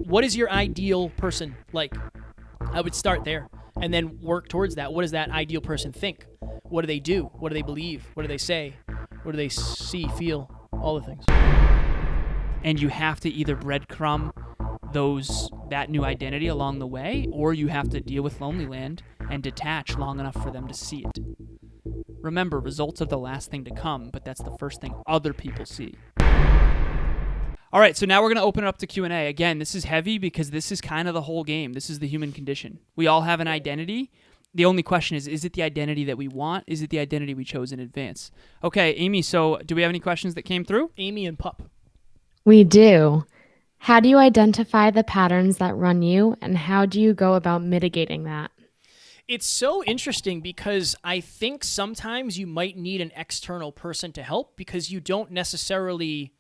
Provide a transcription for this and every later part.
what is your ideal person like? I would start there and then work towards that. What does that ideal person think? What do they do? What do they believe? What do they say? What do they see, feel? All the things. And you have to either breadcrumb that new identity along the way, or you have to deal with Lonely Land and detach long enough for them to see it. Remember, results are the last thing to come, but that's the first thing other people see. All right, so now we're going to open it up to Q&A. Again, this is heavy because this is kind of the whole game. This is the human condition. We all have an identity. The only question is it the identity that we want? Is it the identity we chose in advance? Okay, Amy, so do we have any questions that came through? Amy and Pup. We do. How do you identify the patterns that run you, and how do you go about mitigating that? It's so interesting because I think sometimes you might need an external person to help because you don't necessarily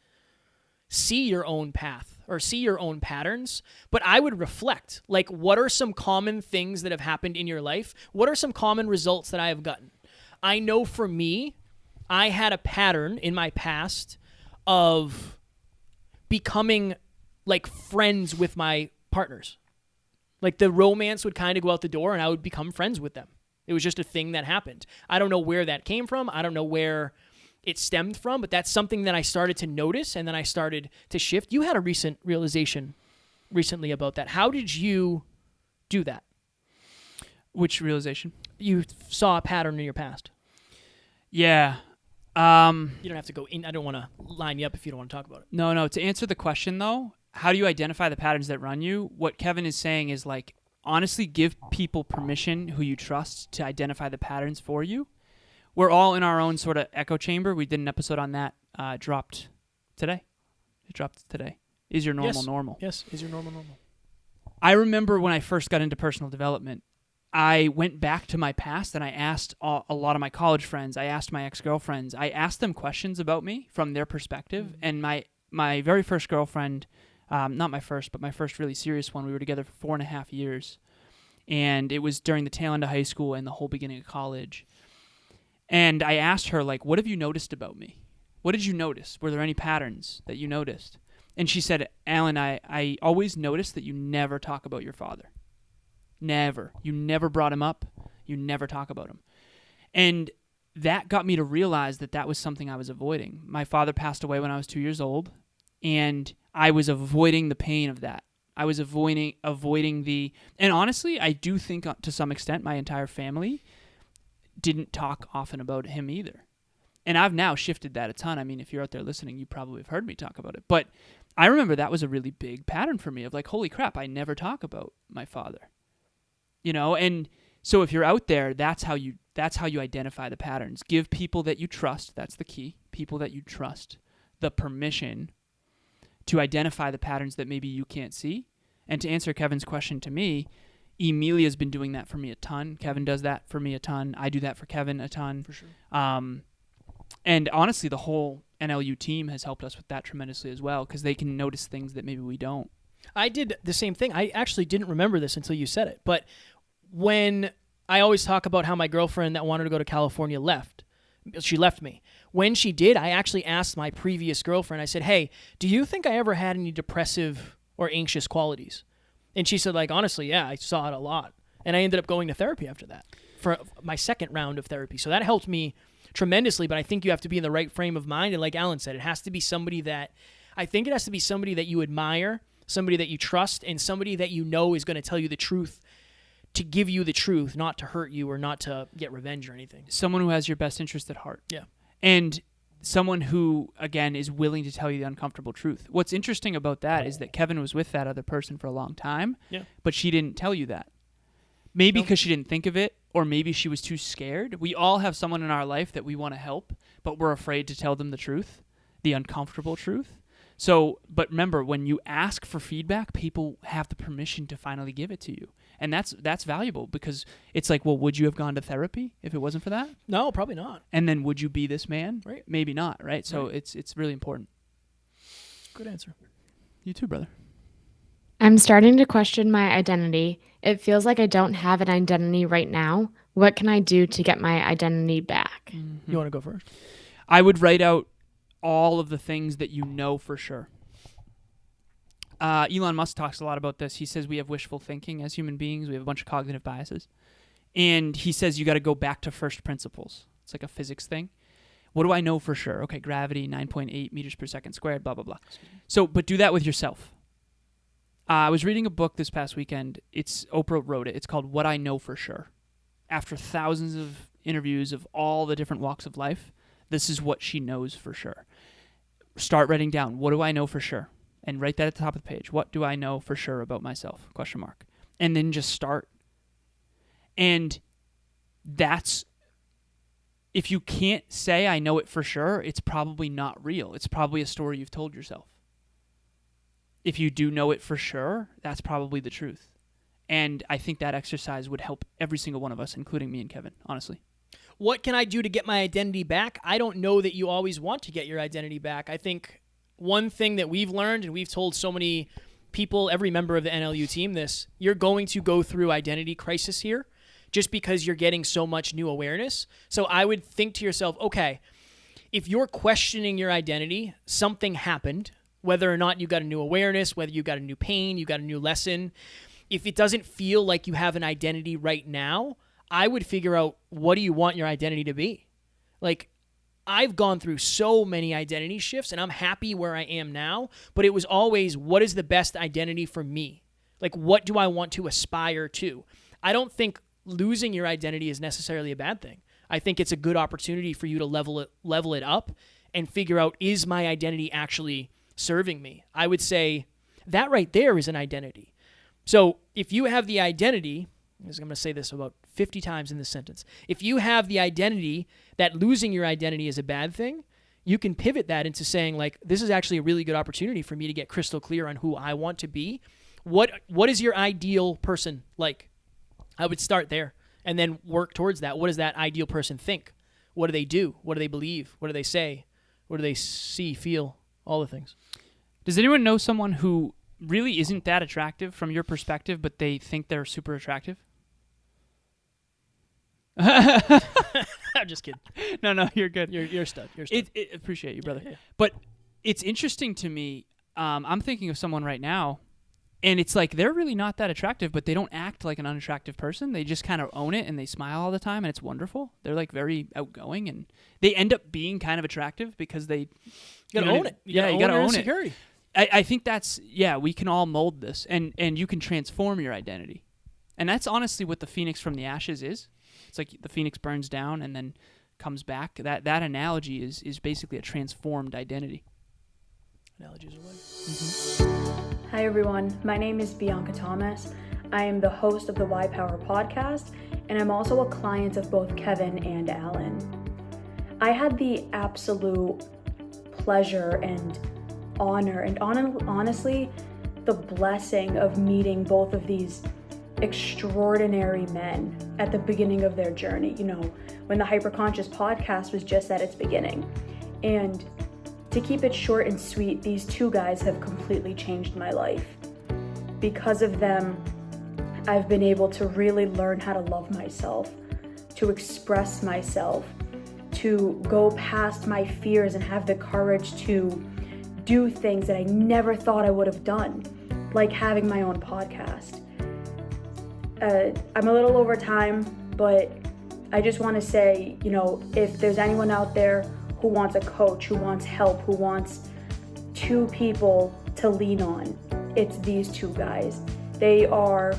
see your own path or see your own patterns. But I would reflect, like, what are some common things that have happened in your life? What are some common results that I have gotten? I know for me, I had a pattern in my past of becoming like friends with my partners. Like the romance would kind of go out the door and I would become friends with them. It was just a thing that happened. I don't know where that came from. I don't know where it stemmed from, but that's something that I started to notice and then I started to shift. You had a recent realization recently about that. How did you do that? Which realization? You saw a pattern in your past. Yeah. You don't have to go in. I don't want to line you up if you don't want to talk about it. No. To answer the question, though, how do you identify the patterns that run you? What Kevin is saying is, like, honestly, give people permission who you trust to identify the patterns for you. We're all in our own sort of echo chamber. We did an episode on that. Dropped today. It dropped today. Is your normal normal? Yes, is your normal normal. I remember when I first got into personal development, I went back to my past and I asked a lot of my college friends. I asked my ex-girlfriends. I asked them questions about me from their perspective. Mm-hmm. And my very first girlfriend, not my first, but my first really serious one, we were together for 4.5 years. And it was during the tail end of high school and the whole beginning of college. And I asked her, like, what have you noticed about me? What did you notice? Were there any patterns that you noticed? And she said, Alan, I always noticed that you never talk about your father. Never. You never brought him up. You never talk about him. And that got me to realize that that was something I was avoiding. My father passed away when I was 2 years old, and I was avoiding the pain of that. I was avoiding the... And honestly, I do think to some extent my entire family didn't talk often about him either. And I've now shifted that a ton. I mean, if you're out there listening, you probably have heard me talk about it. But I remember that was a really big pattern for me of like, holy crap, I never talk about my father. You know, and so if you're out there, that's how you identify the patterns. Give people that you trust, that's the key, people that you trust, the permission to identify the patterns that maybe you can't see. And to answer Kevin's question to me, Emilia's been doing that for me a ton. Kevin does that for me a ton. I do that for Kevin a ton. For sure. And honestly, the whole NLU team has helped us with that tremendously as well because they can notice things that maybe we don't. I did the same thing. I actually didn't remember this until you said it. But when I always talk about how my girlfriend that wanted to go to California left, she left me. When she did, I actually asked my previous girlfriend, I said, hey, do you think I ever had any depressive or anxious qualities? And she said, like, honestly, yeah, I saw it a lot. And I ended up going to therapy after that for my second round of therapy. So that helped me tremendously, but I think you have to be in the right frame of mind. And like Alan said, it has to be somebody that you admire, somebody that you trust, and somebody that you know is going to tell you the truth, to give you the truth, not to hurt you or not to get revenge or anything. Someone who has your best interest at heart. Yeah. And someone who, again, is willing to tell you the uncomfortable truth. What's interesting about that is that Kevin was with that other person for a long time, but she didn't tell you that. Maybe because she didn't think of it, or maybe she was too scared. We all have someone in our life that we want to help, but we're afraid to tell them the truth, the uncomfortable truth. So, but remember, when you ask for feedback, people have the permission to finally give it to you. And that's valuable because it's like, well, would you have gone to therapy if it wasn't for that? No, probably not. And then would you be this man? Right. Maybe not, right? So it's really important. Good answer. You too, brother. I'm starting to question my identity. It feels like I don't have an identity right now. What can I do to get my identity back? Mm-hmm. You want to go first? I would write out all of the things that you know for sure. Elon Musk talks a lot about this. He says we have wishful thinking as human beings. We have a bunch of cognitive biases. And he says you got to go back to first principles. It's like a physics thing. What do I know for sure? Okay, gravity, 9.8 meters per second squared, blah, blah, blah. So, but do that with yourself. I was reading a book this past weekend. Oprah wrote it. It's called What I Know for Sure. After thousands of interviews of all the different walks of life, this is what she knows for sure. Start writing down, what do I know for sure? And write that at the top of the page. What do I know for sure about myself? ? And then just start. And that's, if you can't say I know it for sure, it's probably not real. It's probably a story you've told yourself. If you do know it for sure, that's probably the truth. And I think that exercise would help every single one of us, including me and Kevin, honestly. What can I do to get my identity back? I don't know that you always want to get your identity back. I think one thing that we've learned, and we've told so many people, every member of the NLU team this, you're going to go through identity crisis here just because you're getting so much new awareness. So I would think to yourself, okay, if you're questioning your identity, something happened, whether or not you got a new awareness, whether you got a new pain, you got a new lesson. If it doesn't feel like you have an identity right now, I would figure out, what do you want your identity to be? Like, I've gone through so many identity shifts and I'm happy where I am now, but it was always, what is the best identity for me? Like, what do I want to aspire to? I don't think losing your identity is necessarily a bad thing. I think it's a good opportunity for you to level it up and figure out, is my identity actually serving me? I would say that right there is an identity. So if you have the identity, I'm going to say this about 50 times in this sentence. If you have the identity that losing your identity is a bad thing, you can pivot that into saying, like, this is actually a really good opportunity for me to get crystal clear on who I want to be. What is your ideal person like? I would start there and then work towards that. What does that ideal person think? What do they do? What do they believe? What do they say? What do they see, feel? All the things. Does anyone know someone who really isn't that attractive from your perspective, but they think they're super attractive? I'm just kidding. No, you're good. You're a stud. You're a stud. Appreciate you, brother. Yeah. But it's interesting to me. I'm thinking of someone right now, and it's like they're really not that attractive, but they don't act like an unattractive person. They just kind of own it, and they smile all the time, and it's wonderful. They're like very outgoing, and they end up being kind of attractive because they... You gotta own it. You gotta own it. I think that's, we can all mold this, and you can transform your identity. And that's honestly what the phoenix from the ashes is. It's like the phoenix burns down and then comes back. That analogy is basically a transformed identity. Analogies are right. Hi everyone, my name is Bianca Thomas. I am the host of the Y Power podcast, and I'm also a client of both Kevin and Alan. I had the absolute pleasure and honor and honestly the blessing of meeting both of these extraordinary men at the beginning of their journey, when the Hyperconscious podcast was just at its beginning. And to keep it short and sweet, these two guys have completely changed my life. Because of them, I've been able to really learn how to love myself, to express myself, to go past my fears and have the courage to do things that I never thought I would have done, like having my own podcast. I'm a little over time, but I just want to say, if there's anyone out there who wants a coach, who wants help, who wants two people to lean on, it's these two guys. They are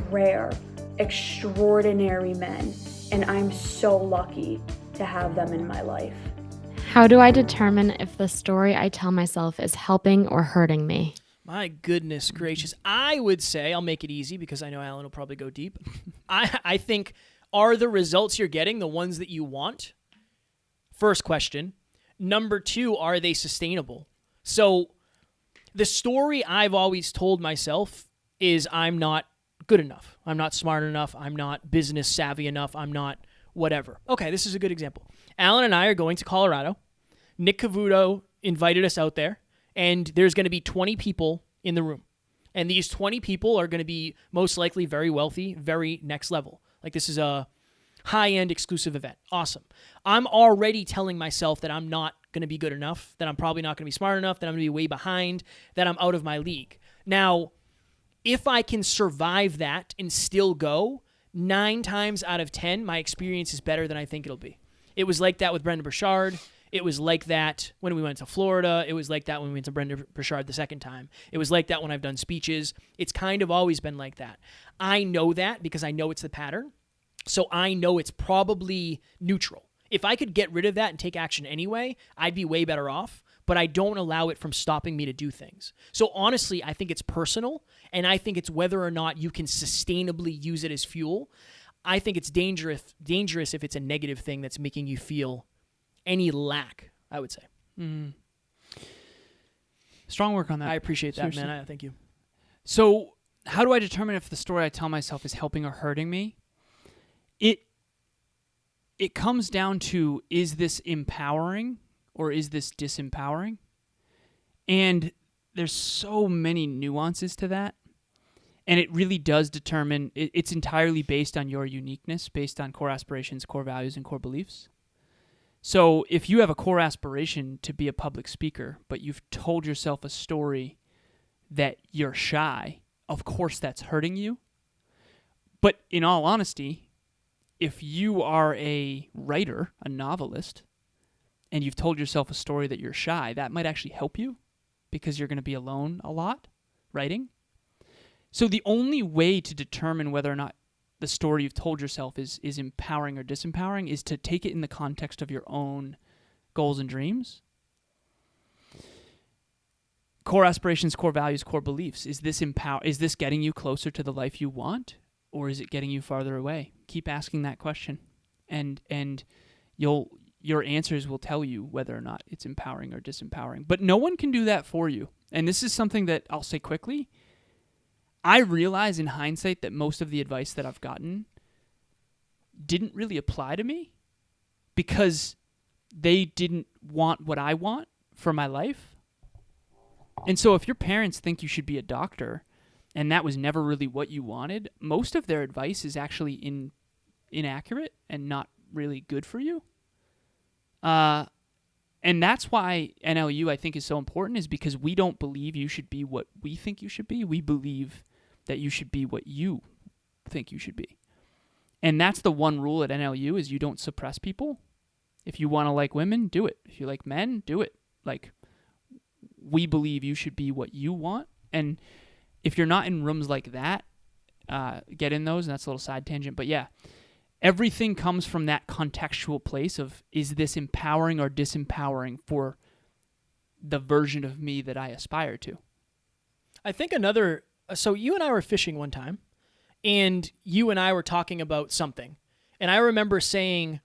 rare, extraordinary men, and I'm so lucky to have them in my life. How do I determine if the story I tell myself is helping or hurting me? My goodness gracious. I would say, I'll make it easy because I know Alan will probably go deep. I think, are the results you're getting the ones that you want? First question. Number two, are they sustainable? So the story I've always told myself is I'm not good enough. I'm not smart enough. I'm not business savvy enough. I'm not whatever. Okay, this is a good example. Alan and I are going to Colorado. Nick Cavuto invited us out there, and there's going to be 20 people in the room. And these 20 people are going to be most likely very wealthy, very next level. Like, this is a high-end exclusive event. Awesome. I'm already telling myself that I'm not going to be good enough, that I'm probably not going to be smart enough, that I'm going to be way behind, that I'm out of my league. Now, if I can survive that and still go, 9 times out of 10, my experience is better than I think it'll be. It was like that with Brendan Burchard. It was like that when we went to Florida. It was like that when we went to Brendan Burchard the second time. It was like that when I've done speeches. It's kind of always been like that. I know that because I know it's the pattern. So I know it's probably neutral. If I could get rid of that and take action anyway, I'd be way better off. But I don't allow it from stopping me to do things. So honestly, I think it's personal, and I think it's whether or not you can sustainably use it as fuel. I think it's dangerous if it's a negative thing that's making you feel any lack, I would say. Strong work on that. I appreciate that, Seriously. man. Thank you. So how do I determine if the story I tell myself is helping or hurting me? It comes down to, is this empowering or is this disempowering? And there's so many nuances to that. And it really does determine, it's entirely based on your uniqueness, based on core aspirations, core values, and core beliefs. So if you have a core aspiration to be a public speaker, but you've told yourself a story that you're shy, of course that's hurting you. But in all honesty, if you are a writer, a novelist, and you've told yourself a story that you're shy, that might actually help you because you're going to be alone a lot writing. So the only way to determine whether or not the story you've told yourself is empowering or disempowering is to take it in the context of your own goals and dreams. Core aspirations, core values, core beliefs. Is this getting you closer to the life you want, or is it getting you farther away? Keep asking that question, and your answers will tell you whether or not it's empowering or disempowering. But no one can do that for you. And this is something that I'll say quickly. I realize in hindsight that most of the advice that I've gotten didn't really apply to me because they didn't want what I want for my life. And so if your parents think you should be a doctor and that was never really what you wanted, most of their advice is actually inaccurate and not really good for you. And that's why NLU, I think, is so important, is because we don't believe you should be what we think you should be. We believe that you should be what you think you should be. And that's the one rule at NLU, is you don't suppress people. If you want to like women, do it. If you like men, do it. Like, we believe you should be what you want. And if you're not in rooms like that, get in those. And that's a little side tangent. But yeah, everything comes from that contextual place of, is this empowering or disempowering for the version of me that I aspire to? I think so you and I were fishing one time, and you and I were talking about something. And I remember saying,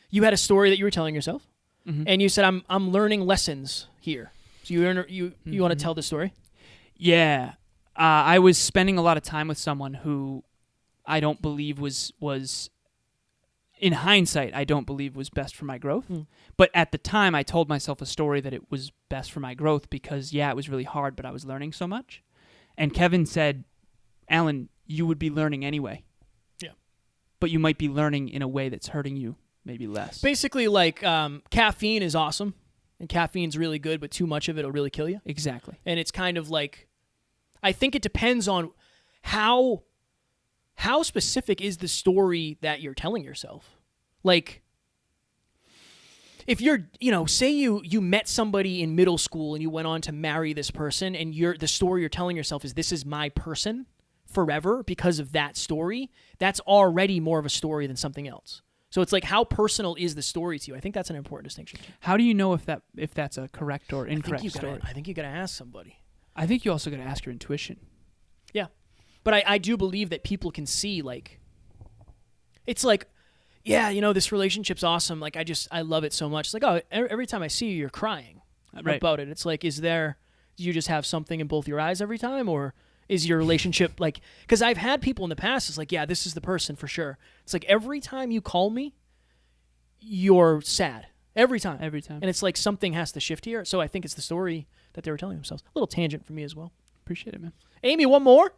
you had a story that you were telling yourself, and you said, I'm learning lessons here. So you want to tell the story? Yeah. I was spending a lot of time with someone who I don't believe was in hindsight, I don't believe was best for my growth. But at the time, I told myself a story that it was best for my growth because, yeah, it was really hard, but I was learning so much. And Kevin said, Alan, you would be learning anyway. Yeah. But you might be learning in a way that's hurting you, maybe less. Basically, like, caffeine is awesome, and caffeine's really good, but too much of it will really kill you. Exactly. And it's kind of like, I think it depends on how specific is the story that you're telling yourself. Like, if you're, say you met somebody in middle school and you went on to marry this person, and the story you're telling yourself is, this is my person forever because of that story, that's already more of a story than something else. So it's like, how personal is the story to you? I think that's an important distinction. How do you know if that's a correct or incorrect story? I think you got to ask somebody. I think you also got to ask your intuition. Yeah. But I do believe that people can see, like, it's like, yeah, this relationship's awesome. Like, I love it so much. It's like, oh, every time I see you, you're crying about it. It's like, do you just have something in both your eyes every time? Or is your relationship like, because I've had people in the past, it's like, yeah, this is the person for sure. It's like, every time you call me, you're sad. Every time. And it's like, something has to shift here. So I think it's the story that they were telling themselves. A little tangent for me as well. Appreciate it, man. Amy, one more.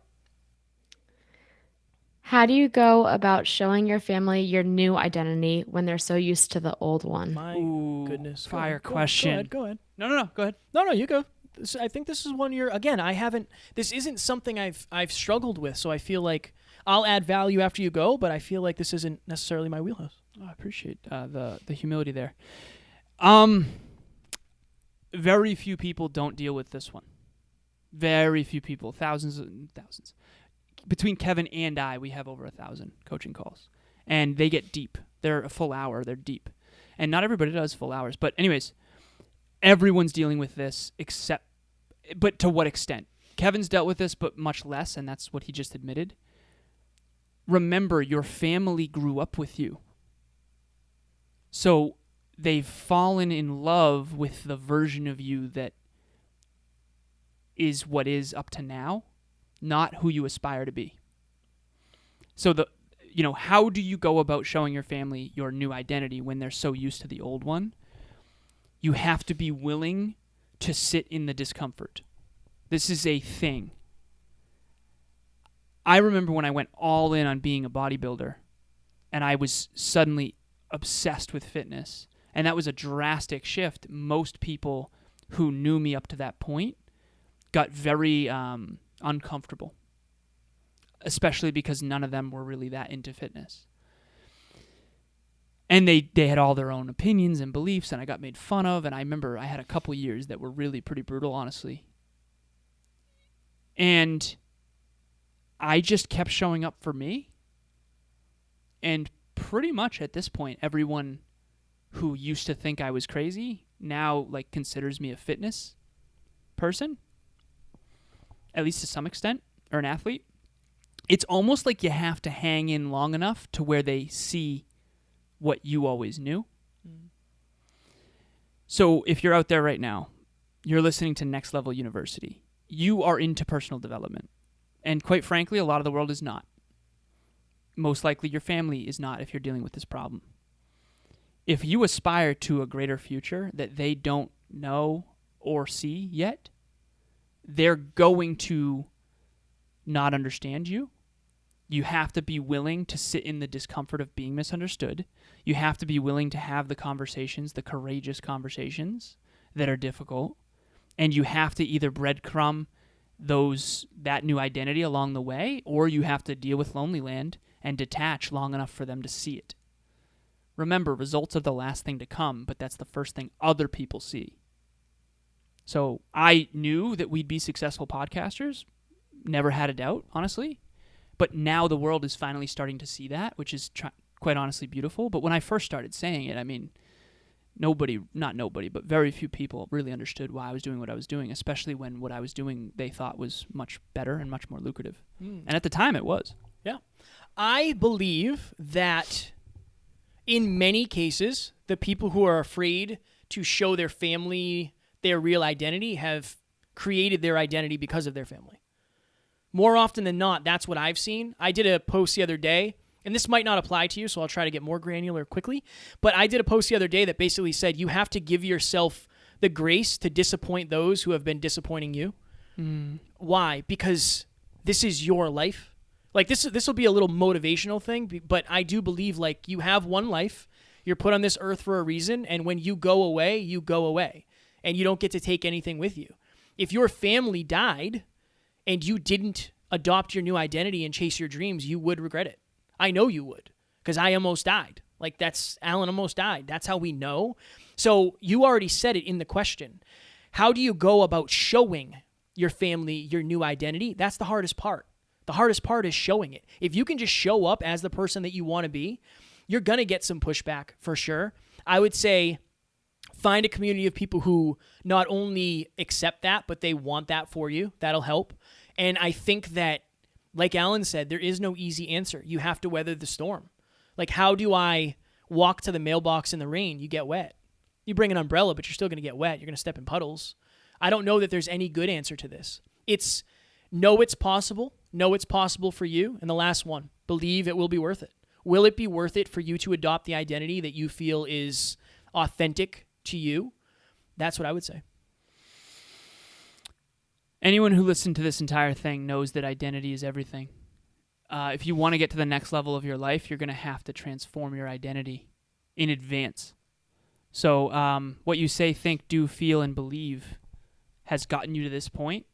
How do you go about showing your family your new identity when they're so used to the old one? My goodness. Fire question. Go ahead. No, go ahead. No, you go. I think this is one you're, again, this isn't something I've struggled with, so I feel like I'll add value after you go, but I feel like this isn't necessarily my wheelhouse. Oh, I appreciate the humility there. Very few people don't deal with this one. Very few people, thousands and thousands. Between Kevin and I, we have over 1,000 coaching calls, and they get deep. They're a full hour. They're deep, and not everybody does full hours. But anyways, everyone's dealing with this, but to what extent? Kevin's dealt with this, but much less, and that's what he just admitted. Remember, your family grew up with you. So they've fallen in love with the version of you that is what is up to now, not who you aspire to be. So how do you go about showing your family your new identity when they're so used to the old one? You have to be willing to sit in the discomfort. This is a thing. I remember when I went all in on being a bodybuilder, and I was suddenly obsessed with fitness, and that was a drastic shift. Most people who knew me up to that point got very uncomfortable, especially because none of them were really that into fitness. And they had all their own opinions and beliefs, and I got made fun of, and I remember I had a couple years that were really pretty brutal, honestly. And I just kept showing up for me, and pretty much at this point, everyone who used to think I was crazy now considers me a fitness person, at least to some extent, or an athlete. It's almost like you have to hang in long enough to where they see what you always knew. Mm. So if you're out there right now, you're listening to Next Level University, you are into personal development. And quite frankly, a lot of the world is not. Most likely your family is not if you're dealing with this problem. If you aspire to a greater future that they don't know or see yet, they're going to not understand you. You have to be willing to sit in the discomfort of being misunderstood. You have to be willing to have the conversations, the courageous conversations that are difficult. And you have to either breadcrumb that new identity along the way, or you have to deal with lonely land and detach long enough for them to see it. Remember, results are the last thing to come, but that's the first thing other people see. So I knew that we'd be successful podcasters, never had a doubt, honestly. But now the world is finally starting to see that, which is quite honestly beautiful. But when I first started saying it, I mean, not nobody, but very few people really understood why I was doing what I was doing, especially when what I was doing they thought was much better and much more lucrative. And at the time it was. Yeah. I believe that in many cases, the people who are afraid to show their family their real identity have created their identity because of their family. More often than not, that's what I've seen. I did a post the other day, and this might not apply to you, so I'll try to get more granular quickly, but I did a post the other day that basically said you have to give yourself the grace to disappoint those who have been disappointing you. Why? Because this is your life. This will be a little motivational thing, but I do believe you have one life, you're put on this earth for a reason, and when you go away, and you don't get to take anything with you. If your family died and you didn't adopt your new identity and chase your dreams, you would regret it. I know you would, because I almost died. Alan almost died. That's how we know. So you already said it in the question. How do you go about showing your family your new identity? That's the hardest part. The hardest part is showing it. If you can just show up as the person that you want to be, you're going to get some pushback for sure. I would say find a community of people who not only accept that, but they want that for you. That'll help. And I think that, like Alan said, there is no easy answer. You have to weather the storm. How do I walk to the mailbox in the rain? You get wet. You bring an umbrella, but you're still going to get wet. You're going to step in puddles. I don't know that there's any good answer to this. It's know it's possible. Know it's possible for you. And the last one, believe it will be worth it. Will it be worth it for you to adopt the identity that you feel is authentic to you? That's what I would say. Anyone who listened to this entire thing knows that identity is everything. If you want to get to the next level of your life, you're going to have to transform your identity in advance. So what you say, think, do, feel, and believe has gotten you to this point.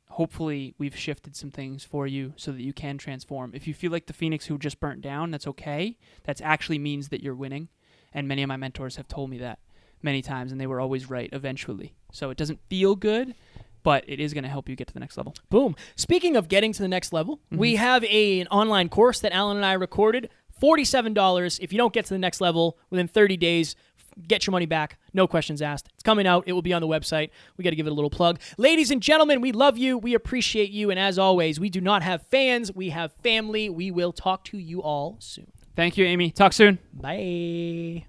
Hopefully we've shifted some things for you so that you can transform. If you feel like the phoenix who just burnt down, that's okay. That actually means that you're winning. And many of my mentors have told me that many times, and they were always right eventually. So it doesn't feel good, but it is going to help you get to the next level. Boom. Speaking of getting to the next level, we have an online course that Alan and I recorded, $47. If you don't get to the next level within 30 days, get your money back. No questions asked. It's coming out. It will be on the website. We got to give it a little plug. Ladies and gentlemen, we love you. We appreciate you. And as always, we do not have fans. We have family. We will talk to you all soon. Thank you, Amy. Talk soon. Bye.